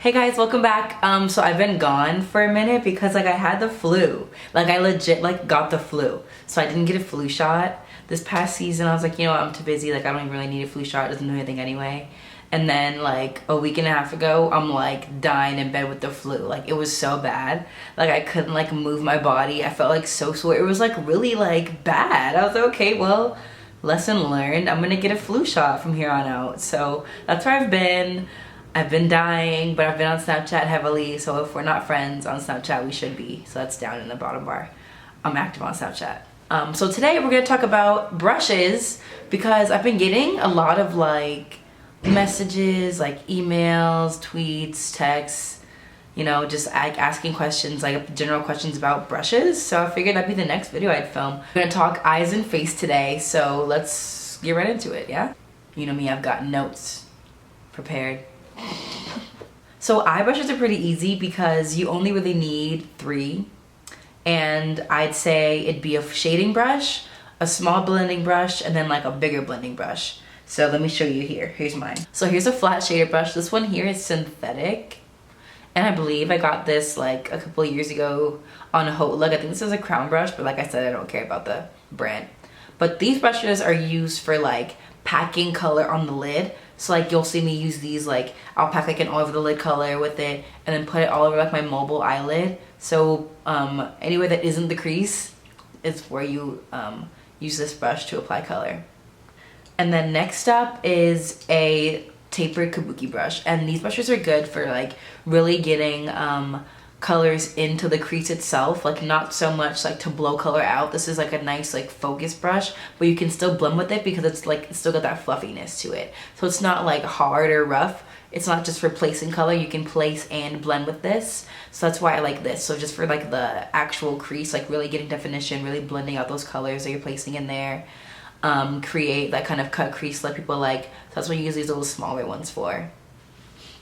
Hey guys, welcome back. So I've been gone for a minute because like I had the flu. Like I legit like got the flu. So I didn't get a flu shot. This past season I was like, you know what, I'm too busy. Like I don't even really need a flu shot. It doesn't do anything anyway. And then like a week and a half ago, I'm like dying in bed with the flu. Like it was so bad. Like I couldn't like move my body. I felt like so sore. It was like really like bad. I was like, okay, well, lesson learned. I'm gonna get a flu shot from here on out. So that's where I've been. I've been dying, but I've been on Snapchat heavily, so if we're not friends on Snapchat, we should be. So that's down in the bottom bar. I'm active on Snapchat. So today we're gonna talk about brushes because I've been getting a lot of like messages, like emails, tweets, texts, you know, just like asking questions, like general questions about brushes. So I figured that'd be the next video I'd film. We're gonna talk eyes and face today, so let's get right into it, yeah? You know me, I've got notes prepared. So eye brushes are pretty easy because you only really need 3, and I'd say it'd be a shading brush, a small blending brush, and then like a bigger blending brush. So let me show you here. Here's mine. So here's a flat shader brush. This one here is synthetic, and I believe I got this like a couple of years ago on a Like I think this is a crown brush, but like I said, I don't care about the brand. But these brushes are used for like packing color on the lid. So like you'll see me use these, like I'll pack like an all over the lid color with it and then put it all over like my mobile eyelid. So anywhere that isn't the crease is where you use this brush to apply color. And then next up is a tapered kabuki brush, and these brushes are good for like really getting colors into the crease itself, like not so much like to blow color out. This is like a nice like focus brush, but you can still blend with it because it's like it's still got that fluffiness to it. So it's not like hard or rough. It's not just for placing color. You can place and blend with this. So that's why I like this. So just for like the actual crease, like really getting definition, really blending out those colors that you're placing in there, create that kind of cut crease like people like. So that's what you use these little smaller ones for.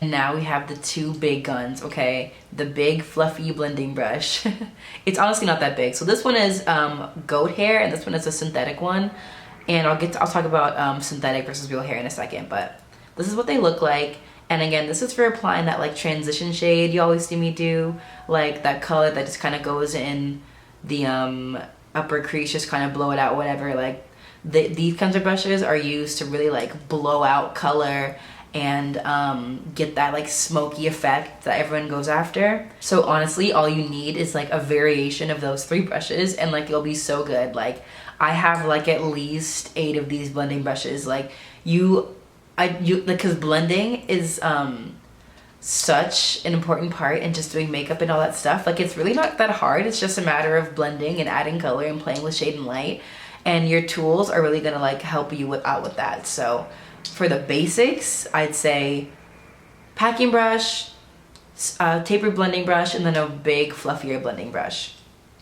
Now we have the 2 big guns, okay? The big fluffy blending brush. It's honestly not that big. So this one is goat hair, and this one is a synthetic one. And I'll talk about synthetic versus real hair in a second, but this is what they look like. And again, this is for applying that like transition shade you always see me do, like that color that just kind of goes in the upper crease, just kind of blow it out, whatever. Like these kinds of brushes are used to really like blow out color and get that like smoky effect that everyone goes after. So honestly, all you need is like a variation of those 3 brushes and like you'll be so good. Like I have like at least 8 of these blending brushes. Like because blending is such an important part in just doing makeup and all that stuff. Like it's really not that hard. It's just a matter of blending and adding color and playing with shade and light, and your tools are really gonna like help you out with that. So for the basics, I'd say packing brush, tapered blending brush, and then a big fluffier blending brush.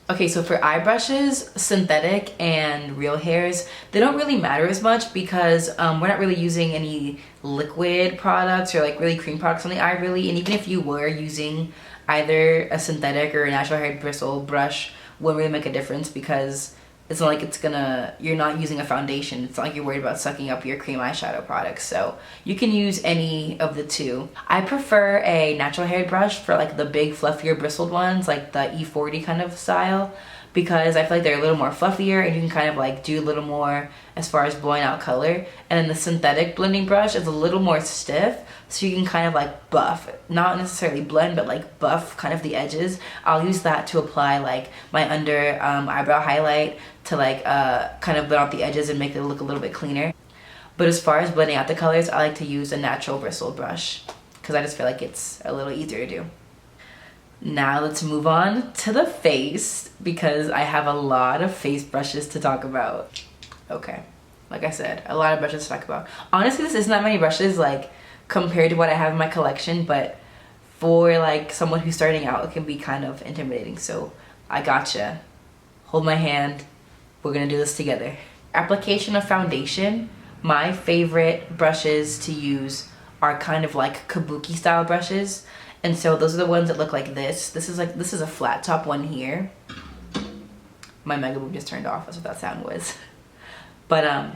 Okay, so for eye brushes, synthetic and real hairs, they don't really matter as much because we're not really using any liquid products or like really cream products on the eye really. And even if you were using either a synthetic or a natural hair bristle brush, wouldn't really make a difference because it's not like you're not using a foundation. It's not like you're worried about sucking up your cream eyeshadow products. So you can use any of the 2. I prefer a natural hair brush for like the big fluffier bristled ones, like the E40 kind of style, because I feel like they're a little more fluffier and you can kind of like do a little more as far as blowing out color. And then the synthetic blending brush is a little more stiff, so you can kind of like buff, not necessarily blend, but like buff kind of the edges. I'll use that to apply like my under eyebrow highlight to like kind of blend out the edges and make it look a little bit cleaner. But as far as blending out the colors, I like to use a natural bristle brush because I just feel like it's a little easier to do. Now let's move on to the face because I have a lot of face brushes to talk about. Okay, like I said, a lot of brushes to talk about. Honestly, this isn't that many brushes like compared to what I have in my collection, but for like someone who's starting out, it can be kind of intimidating. So I gotcha. Hold my hand. We're gonna do this together. Application of foundation. My favorite brushes to use are kind of like kabuki style brushes. And so those are the ones that look like this. This is a flat top one here. My Mega Boom just turned off. That's what that sound was. But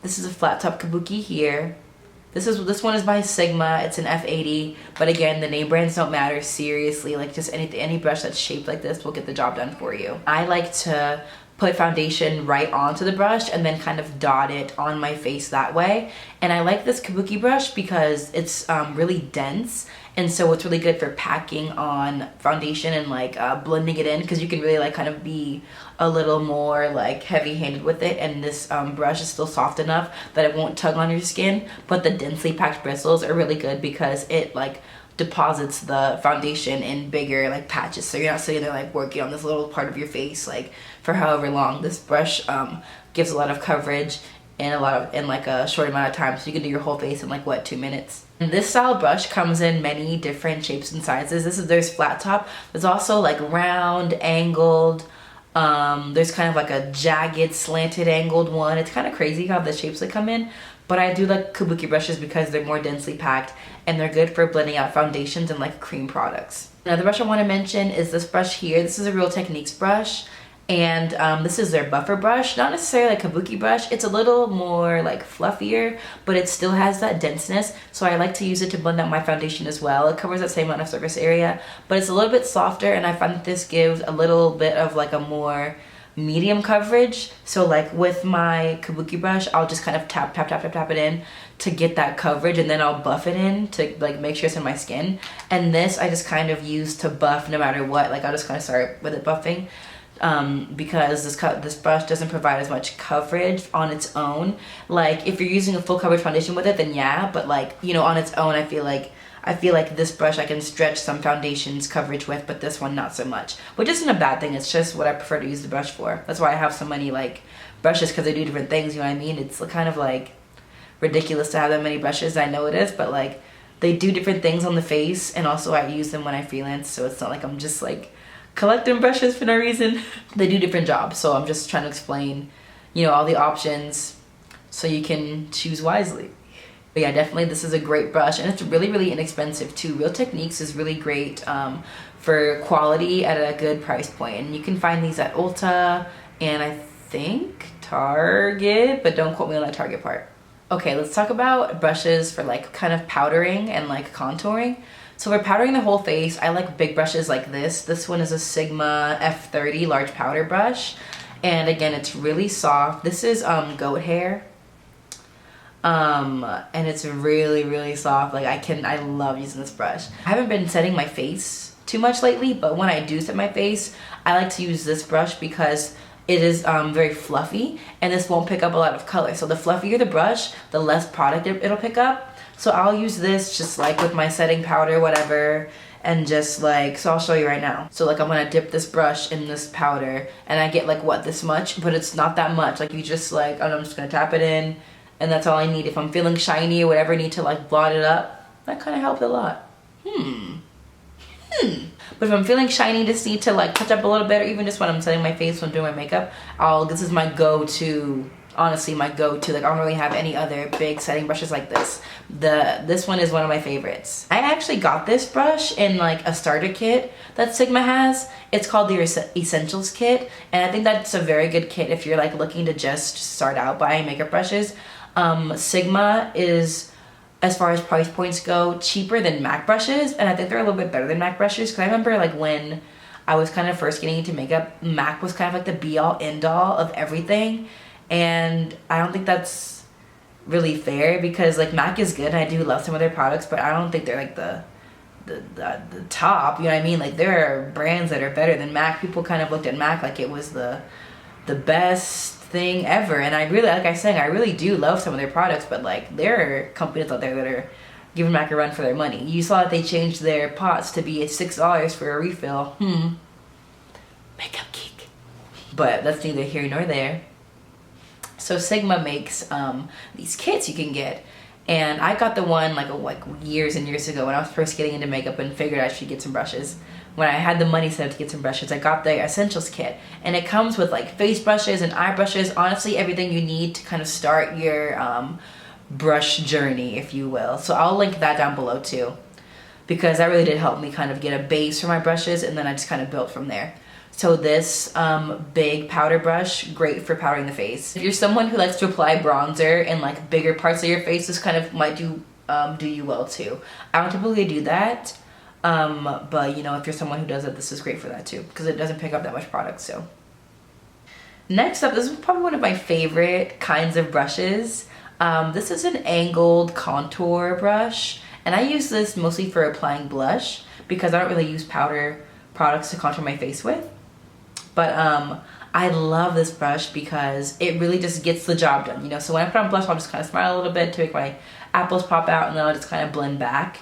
this is a flat top kabuki here. This one is by Sigma. It's an F80, but again, the name brands don't matter, seriously. Like, just any brush that's shaped like this will get the job done for you. I like to put foundation right onto the brush and then kind of dot it on my face that way. And I like this kabuki brush because it's really dense, and so it's really good for packing on foundation and like blending it in, because you can really like kind of be a little more like heavy-handed with it, and this brush is still soft enough that it won't tug on your skin, but the densely packed bristles are really good because it like deposits the foundation in bigger like patches, so you're not sitting there like working on this little part of your face like for however long. This brush gives a lot of coverage in like a short amount of time, so you can do your whole face in like what, 2 minutes. And this style brush comes in many different shapes and sizes. There's flat top, there's also like round, angled, there's kind of like a jagged, slanted, angled one. It's kind of crazy how the shapes that come in, but I do like kabuki brushes because they're more densely packed and they're good for blending out foundations and like cream products. Another brush I want to mention is this brush here. This is a Real Techniques brush, and this is their buffer brush. Not necessarily a kabuki brush, it's a little more like fluffier, but it still has that denseness, so I like to use it to blend out my foundation as well. It covers that same amount of surface area, but it's a little bit softer, and I find that this gives a little bit of like a more medium coverage. So like with my kabuki brush, I'll just kind of tap it in to get that coverage, and then I'll buff it in to like make sure it's in my skin. And this I just kind of use to buff no matter what. Like I'll just kind of start with it buffing, because this brush doesn't provide as much coverage on its own. Like if you're using a full coverage foundation with it, then yeah, but like, you know, on its own, I feel like this brush I can stretch some foundation's coverage with, but this one not so much, which isn't a bad thing. It's just what I prefer to use the brush for. That's why I have so many like brushes, because they do different things, you know what I mean? It's kind of like ridiculous to have that many brushes. I know it is, but like they do different things on the face, and also I use them when I freelance, so it's not like I'm just like collecting brushes for no reason. They do different jobs, so I'm just trying to explain, you know, all the options so you can choose wisely. But yeah, definitely this is a great brush, and it's really, really inexpensive too. Real Techniques is really great for quality at a good price point, and you can find these at Ulta and I think Target, but don't quote me on that Target part. Okay, let's talk about brushes for like kind of powdering and like contouring. So for powdering the whole face, I like big brushes like this. This one is a Sigma F30 large powder brush, and again, it's really soft. This is goat hair. And it's really, really soft. Like I love using this brush. I haven't been setting my face too much lately, but when I do set my face, I like to use this brush because it is very fluffy, and this won't pick up a lot of color. So the fluffier the brush, the less product it'll pick up. So I'll use this just like with my setting powder, whatever, and just like, so I'll show you right now. So like I'm gonna dip this brush in this powder, and I get like what, this much, but it's not that much. Like you just like, I'm just gonna tap it in, and that's all I need. If I'm feeling shiny or whatever, I need to like blot it up. That kind of helped a lot. But if I'm feeling shiny, just need to like touch up a little bit, or even just when I'm setting my face, when I'm doing my makeup, this is my go-to, honestly, my go-to. Like I don't really have any other big setting brushes like this. This one is one of my favorites. I actually got this brush in like a starter kit that Sigma has. It's called the Essentials kit, and I think that's a very good kit if you're like looking to just start out buying makeup brushes. Sigma is, as far as price points go, cheaper than MAC brushes, and I think they're a little bit better than MAC brushes, because I remember like when I was kind of first getting into makeup, MAC was kind of like the be-all end-all of everything, and I don't think that's really fair, because like MAC is good and I do love some of their products, but I don't think they're like the top, you know what I mean? Like there are brands that are better than MAC. People kind of looked at MAC like it was the best thing ever, and I really, like I said, I really do love some of their products, but like there are companies out there that are giving MAC a run for their money. You saw that they changed their pots to be $6 for a refill. Makeup geek. But that's neither here nor there. So Sigma makes these kits you can get, and I got the one like years and years ago when I was first getting into makeup and figured I should get some brushes. When I had the money set up to get some brushes, I got the Essentials kit, and it comes with like face brushes and eye brushes, honestly everything you need to kind of start your brush journey, if you will. So I'll link that down below too, because that really did help me kind of get a base for my brushes, and then I just kind of built from there. So this big powder brush, great for powdering the face. If you're someone who likes to apply bronzer in like bigger parts of your face, this kind of might do you well too. I don't typically do that, but you know, if you're someone who does it, this is great for that too, because it doesn't pick up that much product. So next up, this is probably one of my favorite kinds of brushes. This is an angled contour brush, and I use this mostly for applying blush because I don't really use powder products to contour my face with. But I love this brush because it really just gets the job done, you know. So when I put on blush, I'll just kind of smile a little bit to make my apples pop out, and then I'll just kind of blend back.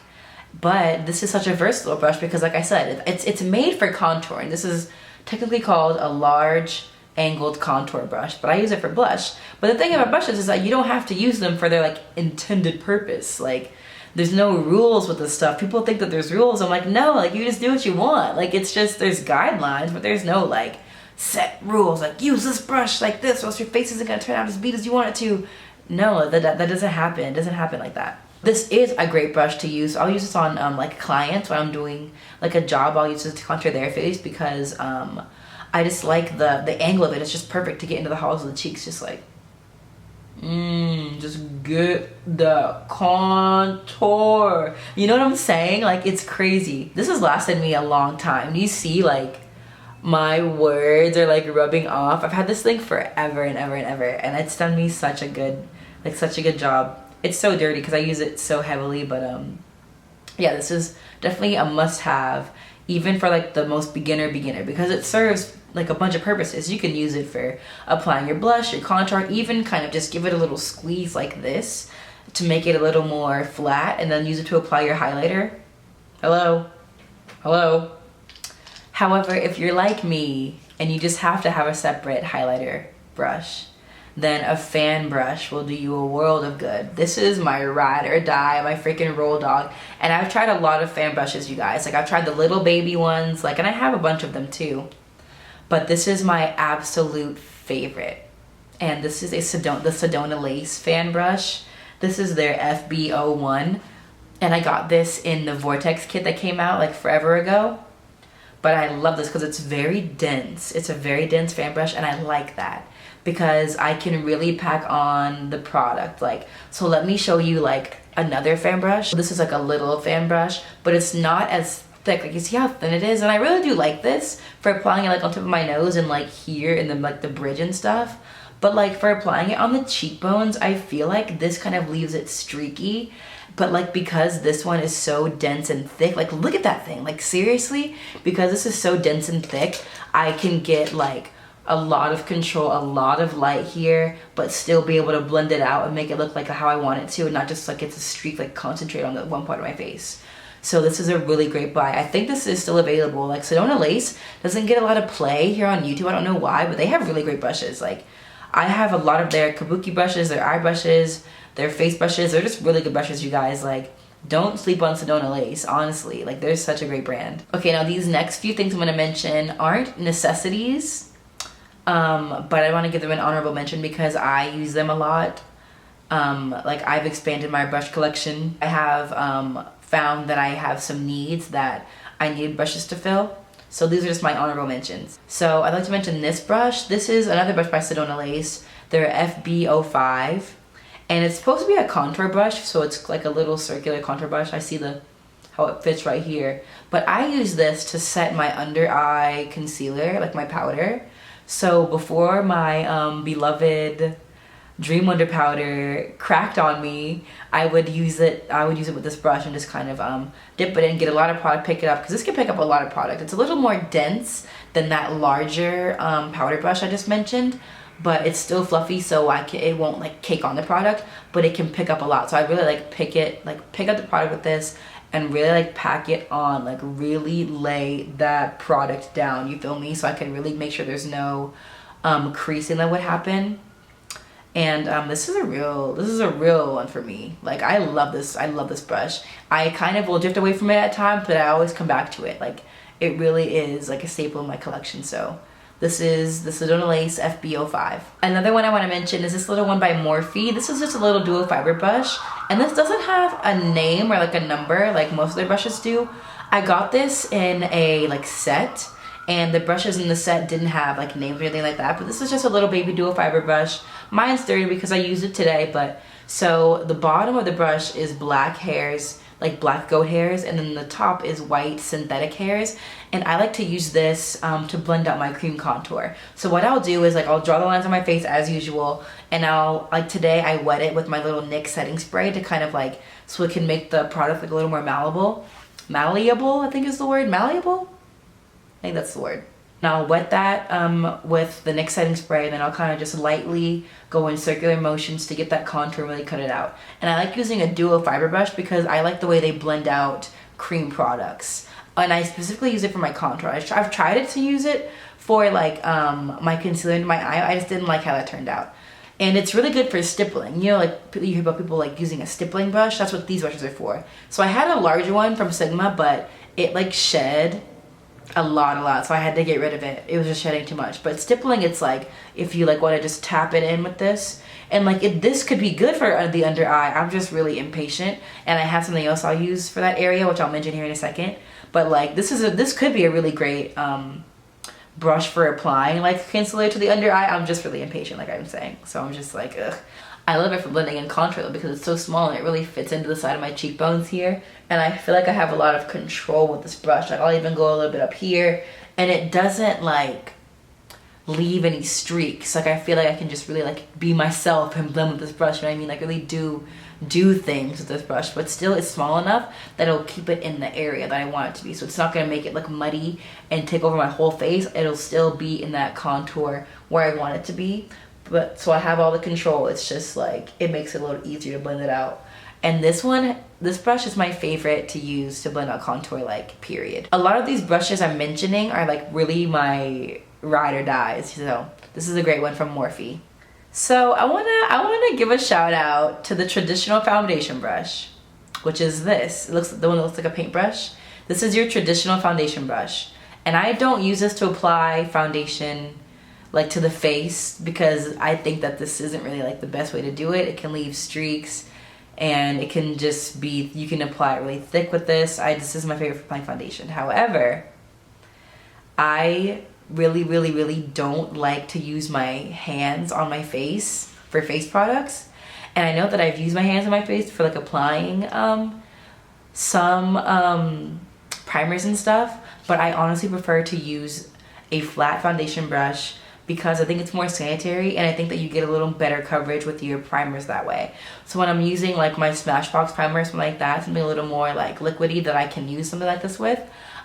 But this is such a versatile brush because, like I said, it's made for contouring. This is technically called a large angled contour brush, but I use it for blush. But the thing about brushes is that you don't have to use them for their like intended purpose. Like, there's no rules with this stuff. People think that there's rules. I'm like, no, like you just do what you want. Like, it's just, there's guidelines, but there's no like set rules. Like, use this brush like this, or else your face isn't gonna turn out as beat as you want it to. No, that doesn't happen. It doesn't happen like that. This is a great brush to use. I'll use this on like clients when I'm doing like a job. I'll use this to contour their face because I just like the angle of it. It's just perfect to get into the hollows of the cheeks, just like just get the contour. You know what I'm saying? Like, it's crazy. This has lasted me a long time. You see, like, my words are like rubbing off. I've had this thing forever and ever and ever, and it's done me such a good job. It's so dirty because I use it so heavily, but yeah, this is definitely a must-have, even for like the most beginner because it serves like a bunch of purposes. You can use it for applying your blush, your contour, even kind of just give it a little squeeze like this to make it a little more flat, and then use it to apply your highlighter. Hello. However, if you're like me and you just have to have a separate highlighter brush, then a fan brush will do you a world of good. This is my ride or die, my freaking roll dog. And I've tried a lot of fan brushes, you guys. Like, I've tried the little baby ones, like, and I have a bunch of them too. But this is my absolute favorite. And this is the Sedona Lace fan brush. This is their FB01. And I got this in the Vortex kit that came out like forever ago. But I love this because it's very dense. It's a very dense fan brush, and I like that because I can really pack on the product. Like, so let me show you like another fan brush. This is like a little fan brush, but it's not as thick. Like, you see how thin it is? And I really do like this for applying it like on top of my nose and like here in the like the bridge and stuff. But like for applying it on the cheekbones, I feel like this kind of leaves it streaky. But like, because this one is so dense and thick, like look at that thing, like seriously, because this is so dense and thick, I can get like a lot of control, a lot of light here, but still be able to blend it out and make it look like how I want it to, and not just like it's a streak, like concentrate on the one part of my face. So this is a really great buy. I think this is still available. Like, Sedona Lace doesn't get a lot of play here on YouTube. I don't know why, but they have really great brushes. Like, I have a lot of their kabuki brushes, their eye brushes, their face brushes. They're just really good brushes, you guys. Like, don't sleep on Sedona Lace, honestly. Like, they're such a great brand. Okay, now these next few things I'm gonna mention aren't necessities, but I wanna give them an honorable mention because I use them a lot. Like, I've expanded my brush collection. I have found that I have some needs that I need brushes to fill. So these are just my honorable mentions. So I'd like to mention this brush. This is another brush by Sedona Lace. They're FB05. And it's supposed to be a contour brush, so it's like a little circular contour brush. I see how it fits right here. But I use this to set my under eye concealer, like my powder. So before my beloved Dream Wonder powder cracked on me, I would use it with this brush and just kind of dip it in, get a lot of product, pick it up, because this can pick up a lot of product. It's a little more dense than that larger powder brush I just mentioned, but it's still fluffy, so it won't like cake on the product, but it can pick up a lot. So I really like pick up the product with this and really like pack it on, like really lay that product down, you feel me? So I can really make sure there's no creasing that would happen. And this is a real one for me. Like, I love this brush. I kind of will drift away from it at times, but I always come back to it. Like, it really is like a staple in my collection. So this is the Sedona Lace FB05. Another one I want to mention is this little one by Morphe. This is just a little dual fiber brush, and this doesn't have a name or like a number like most of their brushes do. I got this in a like set, and the brushes in the set didn't have like names or anything like that, but this is just a little baby dual fiber brush. Mine's dirty because I used it today, but so the bottom of the brush is black hairs, like black goat hairs, and then the top is white synthetic hairs. And I like to use this to blend out my cream contour. So what I'll do is like I'll draw the lines on my face as usual, and I'll like today I wet it with my little NYX setting spray to kind of like so it can make the product like a little more malleable, I think is the word, malleable. I think that's the word. And I'll wet that with the NYX setting spray, and then I'll kind of just lightly go in circular motions to get that contour and really cut it out. And I like using a duo fiber brush because I like the way they blend out cream products. And I specifically use it for my contour. I've tried it to use it for like my concealer in my eye. I just didn't like how that turned out. And it's really good for stippling. You know, like you hear about people like using a stippling brush. That's what these brushes are for. So I had a larger one from Sigma, but it like shed a lot, so I had to get rid of it. It was just shedding too much. But stippling, it's like if you like want to just tap it in with this, and like this could be good for the under eye. I'm just really impatient, and I have something else I'll use for that area, which I'll mention here in a second. But like this could be a really great brush for applying like concealer to the under eye. I'm just really impatient, like I'm saying. So I'm just like, ugh. I love it for blending in contour though, because it's so small and it really fits into the side of my cheekbones here. And I feel like I have a lot of control with this brush. Like I'll even go a little bit up here, and it doesn't like leave any streaks. Like I feel like I can just really like be myself and blend with this brush, you know what I mean? Like really do things with this brush, but still it's small enough that it'll keep it in the area that I want it to be. So it's not gonna make it look muddy and take over my whole face. It'll still be in that contour where I want it to be. But so I have all the control. It's just like it makes it a little easier to blend it out. And this brush is my favorite to use to blend out contour, like period. A lot of these brushes I'm mentioning are like really my ride or dies. So this is a great one from Morphe. So I wanna give a shout out to the traditional foundation brush, which is this. It looks the one that looks like a paintbrush. This is your traditional foundation brush, and I don't use this to apply foundation like to the face because I think that this isn't really like the best way to do it. It can leave streaks, and it can just be, you can apply it really thick with this. This is my favorite for applying foundation. However, I really don't like to use my hands on my face for face products. And I know that I've used my hands on my face for like applying some primers and stuff, but I honestly prefer to use a flat foundation brush because I think it's more sanitary, and I think that you get a little better coverage with your primers that way. So when I'm using like my Smashbox primer or something like that, something a little more like liquidy that I can use something like this with,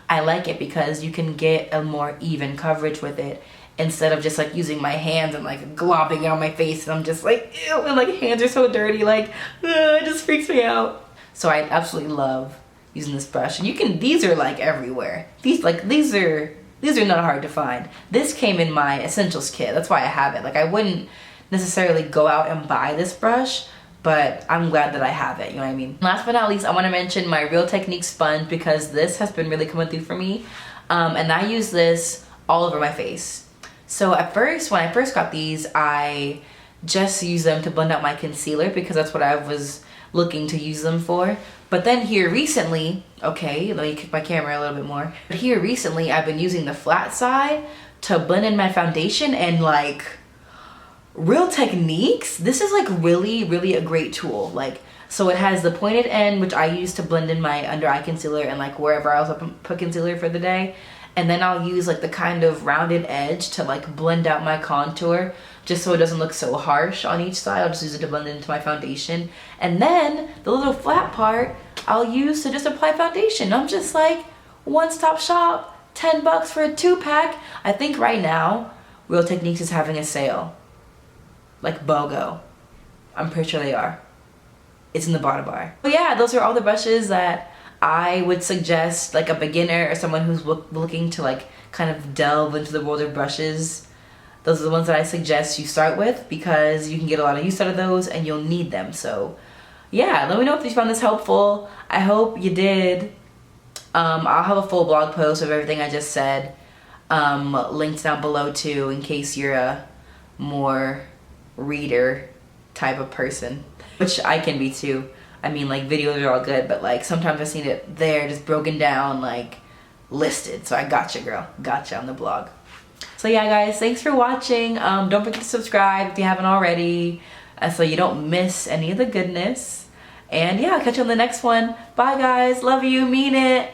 I like it because you can get a more even coverage with it instead of just like using my hands and like globbing it on my face, and I'm just like, ew, and like hands are so dirty, like it just freaks me out. So I absolutely love using this brush, and these are like everywhere. These are not hard to find. This came in my essentials kit. That's why I have it. Like I wouldn't necessarily go out and buy this brush, but I'm glad that I have it, you know what I mean? Last but not least, I wanna mention my Real Technique sponge because this has been really coming through for me. And I use this all over my face. So at first, when I first got these, I just used them to blend out my concealer because that's what I was looking to use them for. But then here recently, okay, let me kick my camera a little bit more. But here recently, I've been using the flat side to blend in my foundation, and like Real Techniques, this is like really a great tool. Like, so it has the pointed end, which I use to blend in my under eye concealer and like wherever else I put concealer for the day. And then I'll use like the kind of rounded edge to like blend out my contour just so it doesn't look so harsh on each side. I'll just use it to blend it into my foundation. And then the little flat part I'll use to just apply foundation. I'm just like, one-stop shop, 10 bucks for a 2-pack. I think right now, Real Techniques is having a sale. Like BOGO. I'm pretty sure they are. It's in the bottom bar. But yeah, those are all the brushes that I would suggest like a beginner or someone who's looking to like kind of delve into the world of brushes. Those are the ones that I suggest you start with because you can get a lot of use out of those and you'll need them. So yeah, let me know if you found this helpful. I hope you did. I'll have a full blog post of everything I just said linked down below too, in case you're a more reader type of person, which I can be too. I mean, like videos are all good, but like sometimes I see it there just broken down like listed. So I gotcha, girl. Gotcha on the blog. So yeah, guys, thanks for watching. Don't forget to subscribe if you haven't already, so you don't miss any of the goodness. And yeah, I'll catch you on the next one. Bye, guys. Love you. Mean it.